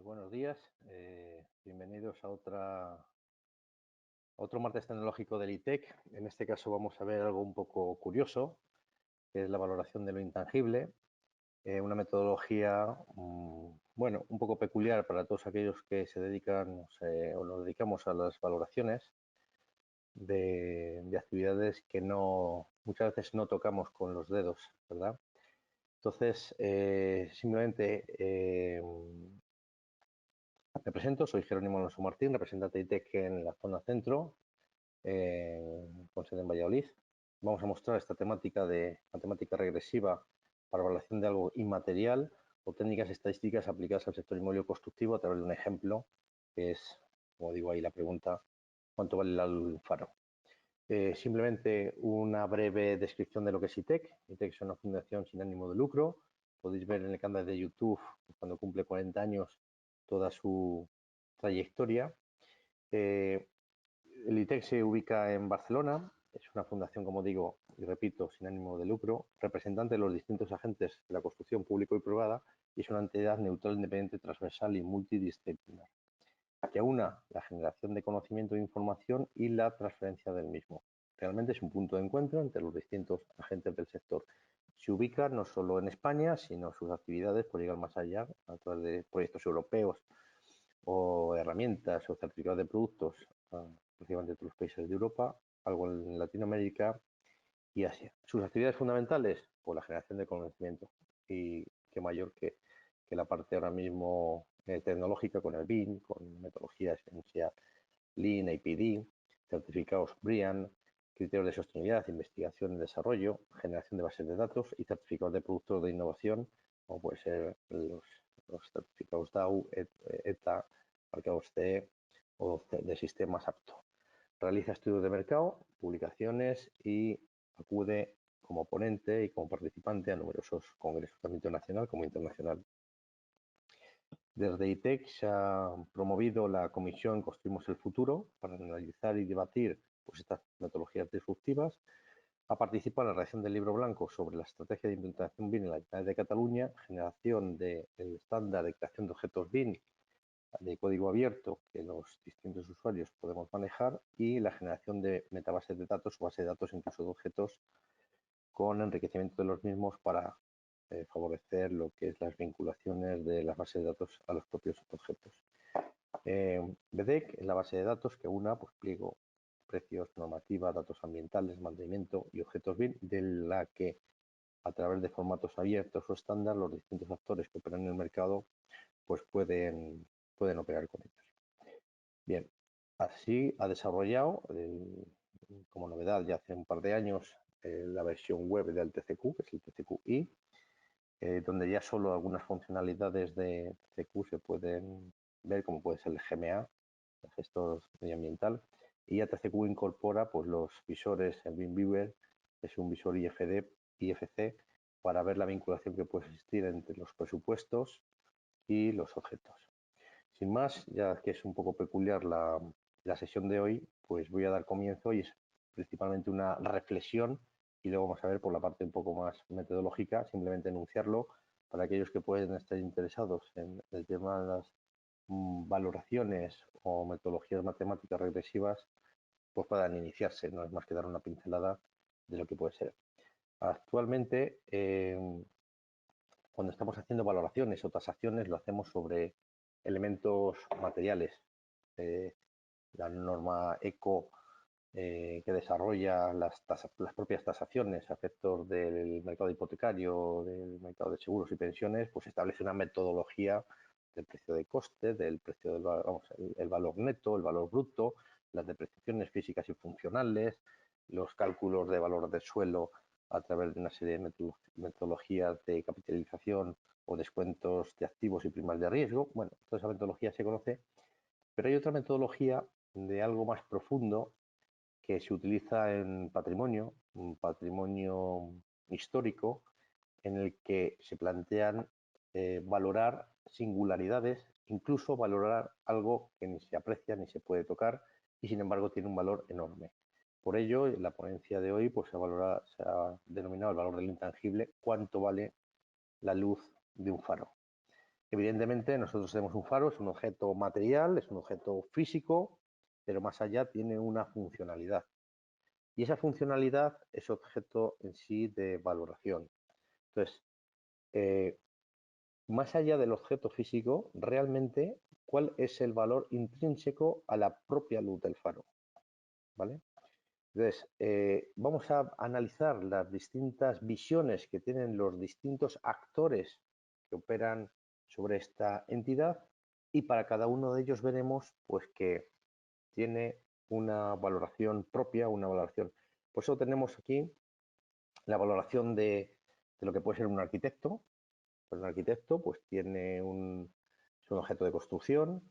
Buenos días, bienvenidos a otro martes tecnológico del ITEC. En este caso vamos a ver algo un poco curioso, que es la valoración de lo intangible, una metodología, bueno, un poco peculiar para todos aquellos que se dedican o nos dedicamos a las valoraciones de actividades que muchas veces no tocamos con los dedos, ¿verdad? Entonces, simplemente me presento, soy Jerónimo Alonso Martín, representante de ITEC en la zona centro, con sede en Valladolid. Vamos a mostrar esta temática de matemática regresiva para evaluación de algo inmaterial o técnicas estadísticas aplicadas al sector inmobiliario constructivo a través de un ejemplo, que es, como digo ahí la pregunta, ¿cuánto vale la luz de un faro? Simplemente una breve descripción de lo que es ITEC. ITEC es una fundación sin ánimo de lucro. Podéis ver en el canal de YouTube, cuando cumple 40 años, toda su trayectoria. El ITEC se ubica en Barcelona. Es una fundación, como digo y repito, sin ánimo de lucro, representante de los distintos agentes de la construcción público y privada, y es una entidad neutral, independiente, transversal y multidisciplinar, que aúna la generación de conocimiento e información y la transferencia del mismo. Realmente es un punto de encuentro entre los distintos agentes del sector. Se ubica no solo en España, sino sus actividades por llegar más allá a través de proyectos europeos o herramientas o certificados de productos, principalmente de otros países de Europa, algo en Latinoamérica y Asia. Sus actividades fundamentales, pues la generación de conocimiento, y qué mayor que la parte ahora mismo tecnológica con el BIM, con metodologías experiencia Lean, APD, certificados BRIAN, criterios de sostenibilidad, investigación y desarrollo, generación de bases de datos y certificados de productos de innovación, como pueden ser los certificados DAO, ETA, marcados CE o de sistemas apto. Realiza estudios de mercado, publicaciones y acude como ponente y como participante a numerosos congresos, tanto internacional como internacional. Desde ITEC se ha promovido la comisión Construimos el Futuro para analizar y debatir estas metodologías disruptivas. Ha participado en la redacción del libro blanco sobre la estrategia de implementación BIM en la Generalitat de Cataluña, generación del estándar de creación de objetos BIM de código abierto que los distintos usuarios podemos manejar, y la generación de metabases de datos o base de datos incluso de objetos con enriquecimiento de los mismos para favorecer lo que es las vinculaciones de las bases de datos a los propios objetos. BDEC es la base de datos que una, pues pliego, precios, normativa, datos ambientales, mantenimiento y objetos BIM, de la que a través de formatos abiertos o estándar los distintos actores que operan en el mercado pues pueden operar con ellos. Bien, así ha desarrollado como novedad ya hace un par de años la versión web del TCQ, que es el TCQI, donde ya solo algunas funcionalidades de TCQ se pueden ver, como puede ser el GMA, el gestor medioambiental, y ya TCQ incorpora pues los visores, el BIM Viewer, que es un visor IFC, para ver la vinculación que puede existir entre los presupuestos y los objetos. Sin más, ya que es un poco peculiar la sesión de hoy, pues voy a dar comienzo, y es principalmente una reflexión, y luego vamos a ver por la parte un poco más metodológica, simplemente enunciarlo para aquellos que pueden estar interesados en el tema de las valoraciones o metodologías matemáticas regresivas, pues puedan iniciarse. No es más que dar una pincelada de lo que puede ser. Actualmente, cuando estamos haciendo valoraciones o tasaciones, lo hacemos sobre elementos materiales. La norma ECO que desarrolla las propias tasaciones a efectos del mercado hipotecario, del mercado de seguros y pensiones, pues establece una metodología del precio de coste, del precio del el valor neto, el valor bruto, las depreciaciones físicas y funcionales, los cálculos de valor de suelo a través de una serie de metodologías de capitalización o descuentos de activos y primas de riesgo. Bueno, toda esa metodología se conoce, pero hay otra metodología de algo más profundo que se utiliza en patrimonio, un patrimonio histórico, en el que se plantean valorar singularidades, incluso valorar algo que ni se aprecia ni se puede tocar y sin embargo tiene un valor enorme. Por ello, en la ponencia de hoy pues, se ha denominado el valor del intangible, cuánto vale la luz de un faro. Evidentemente, nosotros tenemos un faro, es un objeto material, es un objeto físico, pero más allá tiene una funcionalidad. Y esa funcionalidad es objeto en sí de valoración. Entonces, más allá del objeto físico, realmente, ¿cuál es el valor intrínseco a la propia luz del faro? ¿Vale? Entonces, vamos a analizar las distintas visiones que tienen los distintos actores que operan sobre esta entidad y para cada uno de ellos veremos pues que tiene una valoración propia, una valoración. Por eso tenemos aquí la valoración de lo que puede ser un arquitecto. Pues un arquitecto pues tiene es un objeto de construcción,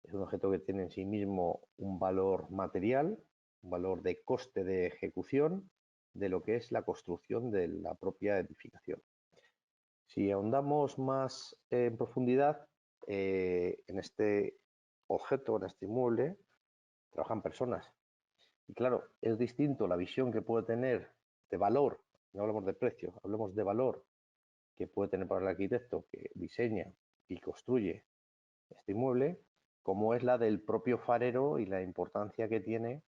es un objeto que tiene en sí mismo un valor material, un valor de coste de ejecución de lo que es la construcción de la propia edificación. Si ahondamos más en profundidad en este objeto, en este inmueble, trabajan personas. Y claro, es distinto la visión que puede tener de valor, no hablamos de precio, hablemos de valor que puede tener para el arquitecto que diseña y construye este inmueble, como es la del propio farero y la importancia que tiene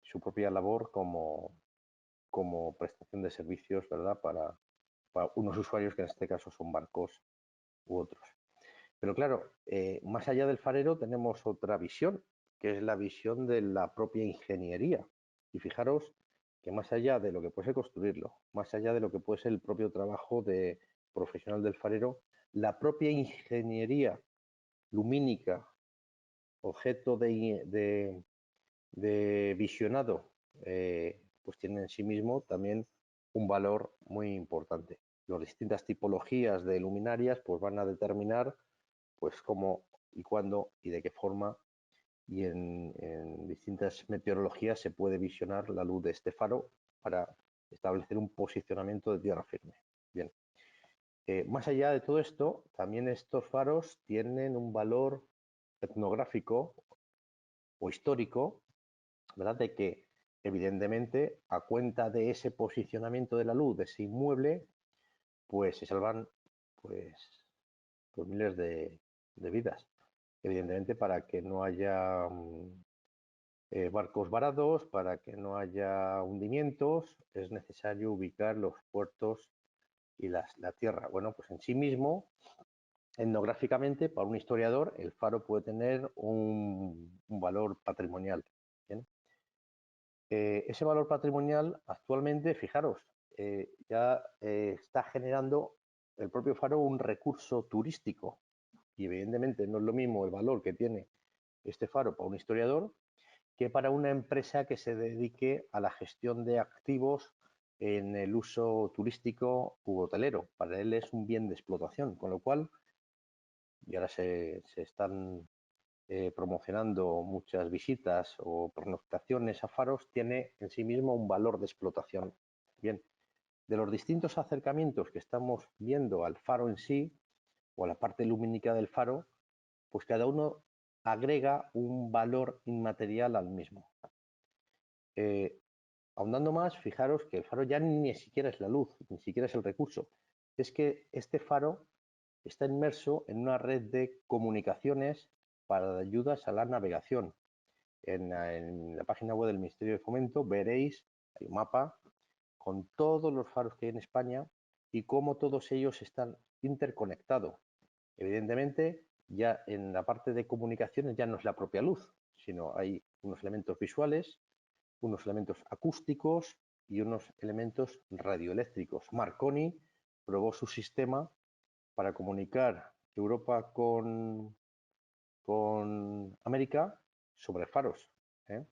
su propia labor como prestación de servicios, ¿verdad? Para unos usuarios que en este caso son barcos u otros. Pero claro, más allá del farero tenemos otra visión, que es la visión de la propia ingeniería. Y fijaros que más allá de lo que puede ser construirlo, más allá de lo que puede ser el propio trabajo de profesional del farero, la propia ingeniería lumínica, objeto de visionado, pues tiene en sí mismo también un valor muy importante. Las distintas tipologías de luminarias pues van a determinar pues cómo y cuándo y de qué forma y en distintas meteorologías se puede visionar la luz de este faro para establecer un posicionamiento de tierra firme. Bien. Más allá de todo esto, también estos faros tienen un valor etnográfico o histórico, ¿verdad? De que evidentemente a cuenta de ese posicionamiento de la luz de ese inmueble, pues se salvan pues, pues miles de vidas. Evidentemente para que no haya barcos varados, para que no haya hundimientos, es necesario ubicar los puertos y la tierra. Bueno, pues en sí mismo, etnográficamente, para un historiador, el faro puede tener un valor patrimonial. ¿Bien? Ese valor patrimonial actualmente, fijaros, ya está generando el propio faro un recurso turístico y evidentemente no es lo mismo el valor que tiene este faro para un historiador que para una empresa que se dedique a la gestión de activos en el uso turístico u hotelero. Para él es un bien de explotación, con lo cual, y ahora se están promocionando muchas visitas o pernoctaciones a faros, tiene en sí mismo un valor de explotación. Bien, de los distintos acercamientos que estamos viendo al faro en sí, o a la parte lumínica del faro, pues cada uno agrega un valor inmaterial al mismo. Ahondando más, fijaros que el faro ya ni siquiera es la luz, ni siquiera es el recurso. Es que este faro está inmerso en una red de comunicaciones para ayudas a la navegación. En la página web del Ministerio de Fomento veréis, hay un mapa con todos los faros que hay en España y cómo todos ellos están interconectados. Evidentemente, ya en la parte de comunicaciones ya no es la propia luz, sino hay unos elementos visuales, unos elementos acústicos y unos elementos radioeléctricos. Marconi probó su sistema para comunicar Europa con América sobre faros. ¿eh?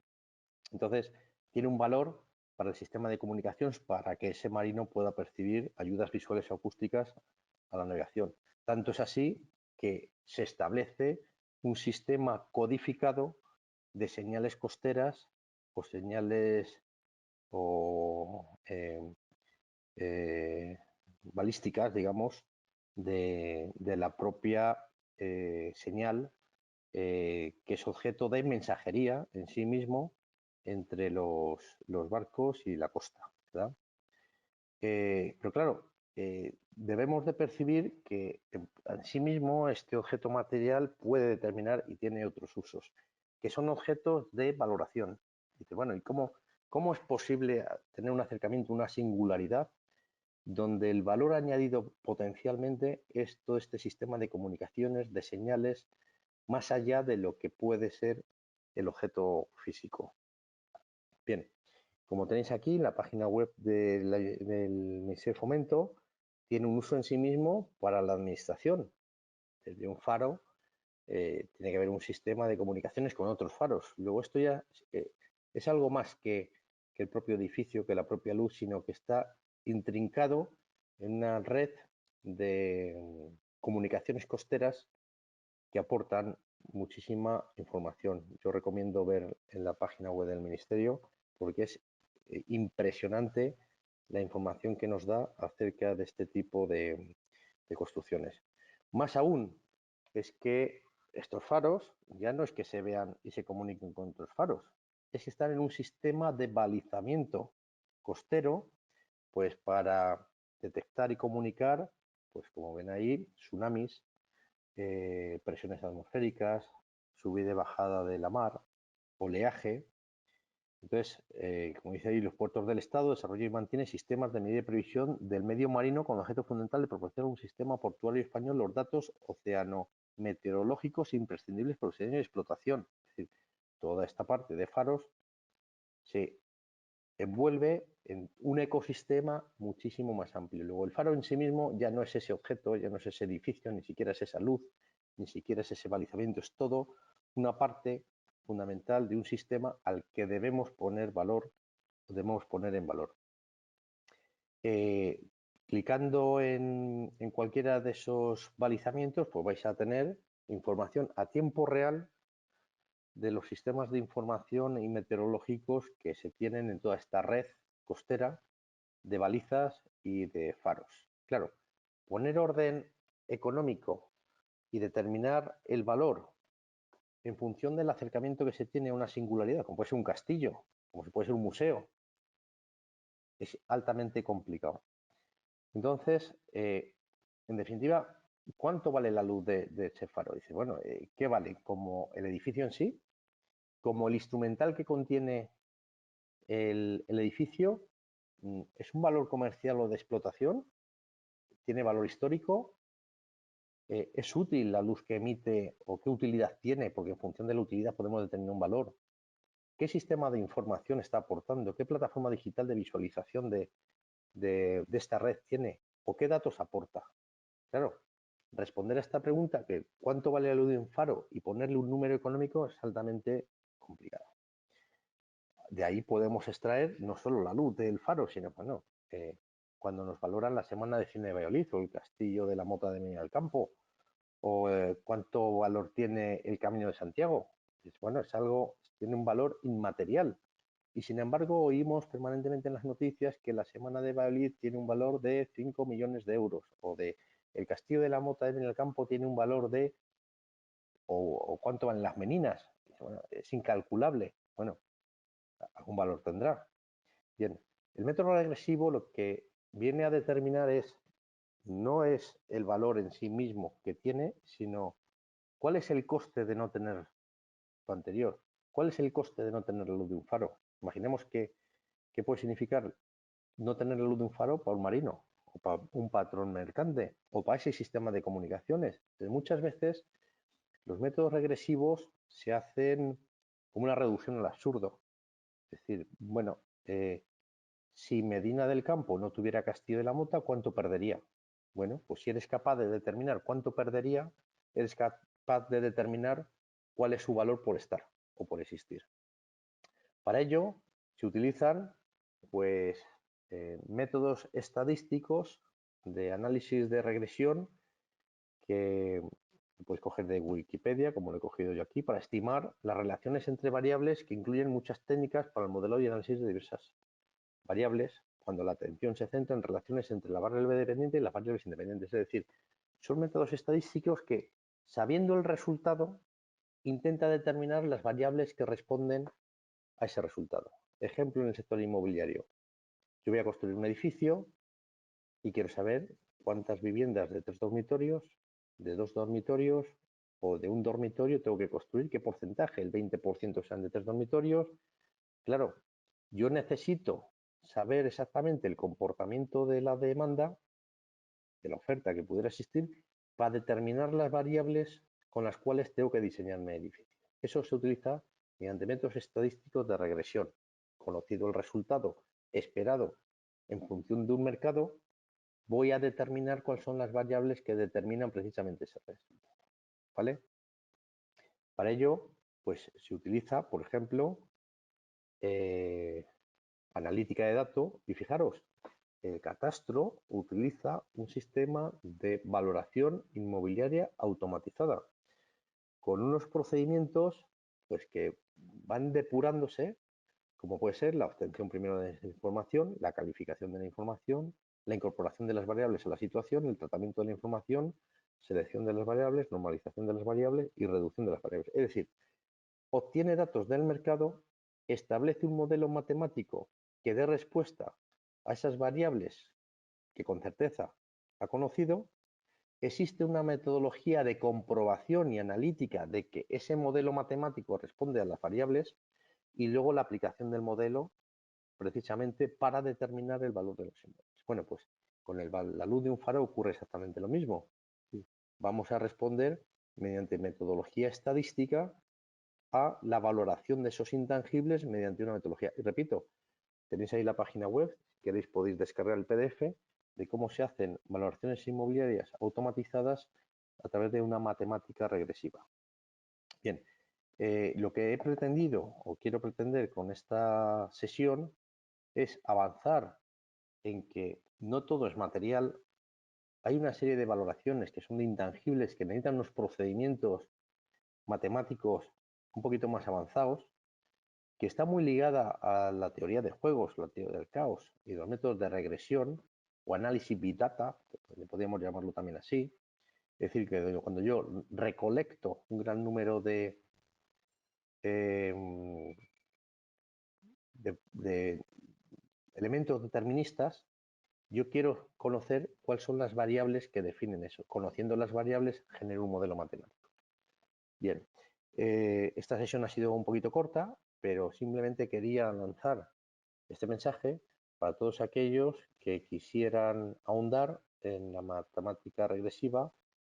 Entonces, tiene un valor para el sistema de comunicaciones para que ese marino pueda percibir ayudas visuales o acústicas a la navegación. Tanto es así que se establece un sistema codificado de señales costeras o señales o balísticas, digamos, de la propia señal que es objeto de mensajería en sí mismo entre los barcos y la costa. ¿verdad? Pero claro, debemos de percibir que en sí mismo este objeto material puede determinar y tiene otros usos, que son objetos de valoración. Dice, bueno, ¿y cómo es posible tener un acercamiento, una singularidad, donde el valor añadido potencialmente es todo este sistema de comunicaciones, de señales, más allá de lo que puede ser el objeto físico? Bien, como tenéis aquí, la página web del Ministerio de Fomento tiene un uso en sí mismo para la administración. Desde un faro tiene que haber un sistema de comunicaciones con otros faros. Luego esto ya es algo más que el propio edificio, que la propia luz, sino que está intrincado en una red de comunicaciones costeras que aportan muchísima información. Yo recomiendo ver en la página web del Ministerio porque es impresionante la información que nos da acerca de este tipo de construcciones. Más aún, es que estos faros ya no es que se vean y se comuniquen con otros faros, es que están en un sistema de balizamiento costero, pues para detectar y comunicar, pues como ven ahí, tsunamis, presiones atmosféricas, subida y bajada de la mar, oleaje. Entonces, como dice ahí, los puertos del Estado desarrollan y mantienen sistemas de medida y previsión del medio marino con objeto fundamental de proporcionar a un sistema portuario español los datos oceanometeorológicos imprescindibles para su diseño y explotación. Es decir, toda esta parte de faros se envuelve en un ecosistema muchísimo más amplio. Luego, el faro en sí mismo ya no es ese objeto, ya no es ese edificio, ni siquiera es esa luz, ni siquiera es ese balizamiento, es todo una parte fundamental de un sistema al que debemos poner valor, debemos poner en valor. Clicando en cualquiera de esos balizamientos, pues vais a tener información a tiempo real de los sistemas de información y meteorológicos que se tienen en toda esta red costera de balizas y de faros. Claro, poner orden económico y determinar el valor en función del acercamiento que se tiene a una singularidad, como puede ser un castillo, como puede ser un museo, es altamente complicado. Entonces, en definitiva, ¿cuánto vale la luz de ese faro? Dice, bueno, ¿qué vale? ¿Como el edificio en sí? ¿Como el instrumental que contiene el edificio? ¿Es un valor comercial o de explotación? ¿Tiene valor histórico? ¿Es útil la luz que emite o qué utilidad tiene? Porque en función de la utilidad podemos determinar un valor. ¿Qué sistema de información está aportando? ¿Qué plataforma digital de visualización de esta red tiene? ¿O qué datos aporta? Claro, responder a esta pregunta, que cuánto vale la luz de un faro y ponerle un número económico, es altamente complicado. De ahí podemos extraer no solo la luz del faro, sino bueno, cuando nos valoran la Semana de Cine de Valladolid o el Castillo de la Mota de Medina del Campo, o cuánto valor tiene el Camino de Santiago. Bueno, es algo, tiene un valor inmaterial. Y sin embargo, oímos permanentemente en las noticias que la Semana de Valladolid tiene un valor de 5 millones de euros, o de el Castillo de la Mota de Medina del Campo tiene un valor de, o cuánto van las Meninas. Bueno, es incalculable. Bueno, algún valor tendrá. Bien, el método regresivo lo que viene a determinar no es el valor en sí mismo que tiene, sino cuál es el coste de no tener lo anterior. ¿Cuál es el coste de no tener la luz de un faro? Imaginemos qué puede significar no tener la luz de un faro para un marino, o para un patrón mercante, o para ese sistema de comunicaciones. Entonces, muchas veces los métodos regresivos se hacen como una reducción al absurdo. Es decir, bueno, si Medina del Campo no tuviera Castillo de la Mota, ¿cuánto perdería? Bueno, pues si eres capaz de determinar cuánto perdería, eres capaz de determinar cuál es su valor por estar o por existir. Para ello se utilizan pues, métodos estadísticos de análisis de regresión que puedes coger de Wikipedia, como lo he cogido yo aquí, para estimar las relaciones entre variables que incluyen muchas técnicas para el modelo y análisis de diversas variables cuando la atención se centra en relaciones entre la variable dependiente y las variables independientes. Es decir, son métodos estadísticos que, sabiendo el resultado, intenta determinar las variables que responden a ese resultado. Ejemplo en el sector inmobiliario. Yo voy a construir un edificio y quiero saber cuántas viviendas de 3 dormitorios, de 2 dormitorios o de un dormitorio tengo que construir, qué porcentaje, el 20% sean de 3 dormitorios. Claro, yo necesito saber exactamente el comportamiento de la demanda, de la oferta que pudiera existir, para determinar las variables con las cuales tengo que diseñar mi edificio. Eso se utiliza mediante métodos estadísticos de regresión. Conocido el resultado esperado en función de un mercado, voy a determinar cuáles son las variables que determinan precisamente ese resultado. ¿Vale? Para ello, pues se utiliza, por ejemplo, analítica de datos y fijaros, el catastro utiliza un sistema de valoración inmobiliaria automatizada con unos procedimientos pues que van depurándose, como puede ser la obtención primero de esa información, la calificación de la información, la incorporación de las variables a la situación, el tratamiento de la información, selección de las variables, normalización de las variables y reducción de las variables. Es decir, obtiene datos del mercado, establece un modelo matemático que dé respuesta a esas variables que con certeza ha conocido, existe una metodología de comprobación y analítica de que ese modelo matemático responde a las variables y luego la aplicación del modelo precisamente para determinar el valor de los inmuebles. Bueno, pues con la luz de un faro ocurre exactamente lo mismo. Vamos a responder mediante metodología estadística a la valoración de esos intangibles mediante una metodología. Y repito, tenéis ahí la página web, si queréis podéis descargar el PDF de cómo se hacen valoraciones inmobiliarias automatizadas a través de una matemática regresiva. Bien, lo que he pretendido o quiero pretender con esta sesión es avanzar en que no todo es material. Hay una serie de valoraciones que son de intangibles que necesitan unos procedimientos matemáticos un poquito más avanzados, que está muy ligada a la teoría de juegos, la teoría del caos y los métodos de regresión o análisis big data, podríamos llamarlo también así. Es decir, que cuando yo recolecto un gran número eh, de elementos deterministas, yo quiero conocer cuáles son las variables que definen eso. Conociendo las variables, genero un modelo matemático. Bien, esta sesión ha sido un poquito corta, pero simplemente quería lanzar este mensaje para todos aquellos que quisieran ahondar en la matemática regresiva,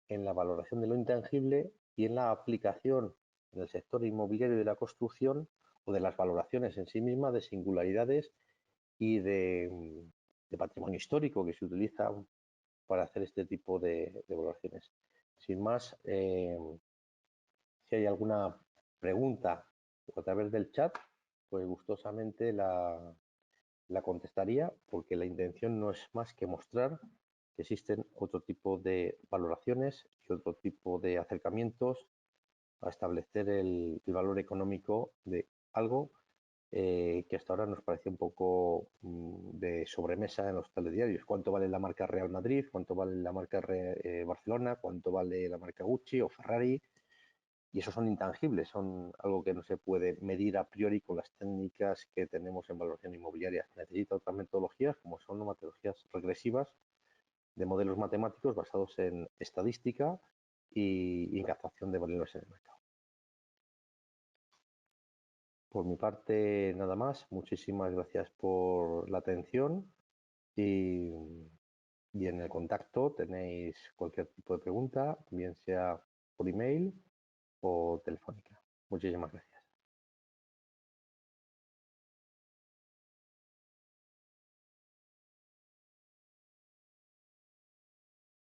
en la valoración de lo intangible y en la aplicación en el sector inmobiliario y de la construcción o de las valoraciones en sí mismas de singularidades y de patrimonio histórico que se utiliza para hacer este tipo de valoraciones. Sin más, si hay alguna pregunta a través del chat, pues gustosamente la contestaría, porque la intención no es más que mostrar que existen otro tipo de valoraciones y otro tipo de acercamientos a establecer el valor económico de algo que hasta ahora nos parece un poco de sobremesa en los telediarios. ¿Cuánto vale la marca Real Madrid? ¿Cuánto vale la marca Barcelona? ¿Cuánto vale la marca Gucci o Ferrari? Y esos son intangibles, son algo que no se puede medir a priori con las técnicas que tenemos en valoración inmobiliaria. Necesita otras metodologías, como son metodologías regresivas de modelos matemáticos basados en estadística y en captación de valores en el mercado. Por mi parte, nada más. Muchísimas gracias por la atención y en el contacto tenéis cualquier tipo de pregunta, bien sea por email o telefónica. Muchísimas gracias.